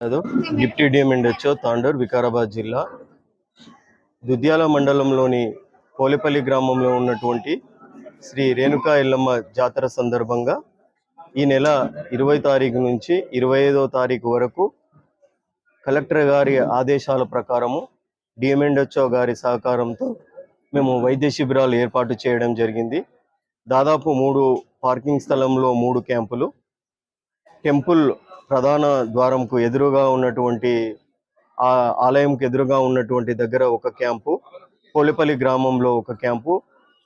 Deputy DM and HO Tandur Vikarabad జిల్లా దుద్యాల మండలంలోని పోలేపల్లి గ్రామంలో ఉన్నటువంటి శ్రీ రేణుకా ఎల్లమ్మ జాతర సందర్భంగా ఈ నెల 20 తారీఖు నుంచి 25వ తారీఖు వరకు కలెక్టర్ గారి ఆదేశాల ప్రకారము డిఎంఎండ్హెచ్ఓ గారి సహకారంతో మేము వైద్య శిబిరాలు ఏర్పాటు చేయడం జరిగింది. దాదాపు 3 పార్కింగ్ స్థలంలో 3 క్యాంపులు, టెంపుల్ ప్రధాన ద్వారంకు ఎదురుగా ఉన్నటువంటి ఆలయంకు ఎదురుగా ఉన్నటువంటి దగ్గర ఒక క్యాంపు, పోలేపల్లి గ్రామంలో ఒక క్యాంపు,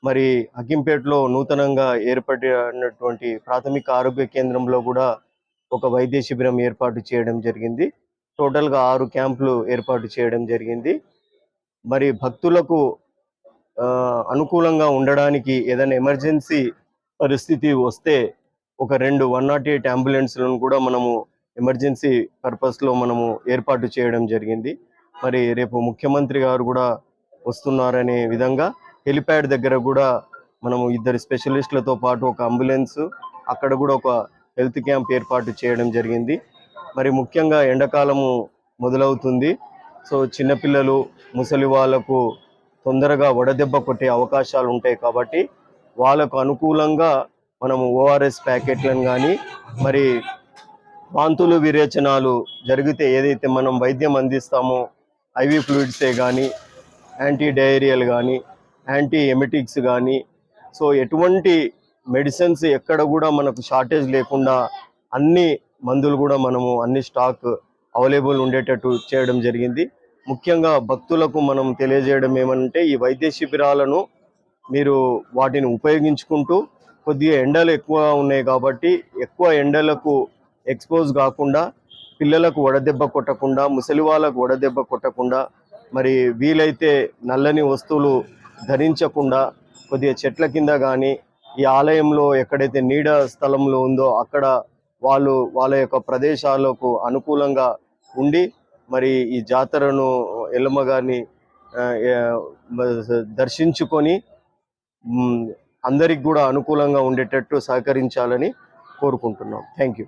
మరి హకీంపేటలో నూతనంగా ఏర్పడినటువంటి ప్రాథమిక ఆరోగ్య కేంద్రంలో కూడా ఒక వైద్య శిబిరం ఏర్పాటు చేయడం జరిగింది. టోటల్గా 6 క్యాంపులు ఏర్పాటు చేయడం జరిగింది. మరి భక్తులకు అనుకూలంగా ఉండడానికి ఏదైనా ఎమర్జెన్సీ పరిస్థితి వస్తే ఒక 2 108 అంబులెన్స్లను కూడా మనము ఎమర్జెన్సీ పర్పస్లో మనము ఏర్పాటు చేయడం జరిగింది. మరి రేపు ముఖ్యమంత్రి గారు కూడా వస్తున్నారనే విధంగా హెలిప్యాడ్ దగ్గర కూడా మనము 2 స్పెషలిస్టులతో పాటు ఒక అంబులెన్స్, అక్కడ కూడా ఒక హెల్త్ క్యాంప్ ఏర్పాటు చేయడం జరిగింది. మరి ముఖ్యంగా ఎండాకాలము మొదలవుతుంది. సో చిన్నపిల్లలు, ముసలి వాళ్ళకు తొందరగా వడదెబ్బ కొట్టే అవకాశాలు ఉంటాయి కాబట్టి వాళ్ళకు అనుకూలంగా మనము ఓఆర్ఎస్ ప్యాకెట్లను కానీ, మరి వాంతులు విరేచనాలు జరిగితే ఏదైతే మనం వైద్యం అందిస్తామో ఐవి ఫ్లూయిడ్సే కానీ, యాంటీ డయేరియల్ కానీ, యాంటీ ఎమెటిక్స్ కానీ, సో ఎటువంటి మెడిసిన్స్ ఎక్కడ కూడా మనకు షార్టేజ్ లేకుండా అన్ని మందులు కూడా మనము అన్ని స్టాక్ అవైలబుల్ ఉండేటట్టు చేయడం జరిగింది. ముఖ్యంగా భక్తులకు మనం తెలియజేయడం ఏమంటే, ఈ వైద్య శిబిరాలను మీరు వాటిని ఉపయోగించుకుంటూ, కొద్దిగా ఎండలు ఎక్కువ ఉన్నాయి కాబట్టి ఎక్కువ ఎండలకు ఎక్స్పోజ్ కాకుండా, పిల్లలకు వడదెబ్బ కొట్టకుండా, ముసలి వాళ్ళకు వడదెబ్బ కొట్టకుండా, మరి వీలైతే నల్లని వస్తువులు ధరించకుండా కొద్దిగా చెట్ల కింద కానీ, ఈ ఆలయంలో ఎక్కడైతే నీడ స్థలంలో ఉందో అక్కడ వాళ్ళ యొక్క ప్రదేశాలకు అనుకూలంగా ఉండి మరి ఈ జాతరను ఎల్లమ్మ గారిని దర్శించుకొని అందరికి కూడా అనుకూలంగా ఉండేటట్టు సహకరించాలని కోరుకుంటున్నాం. Thank you.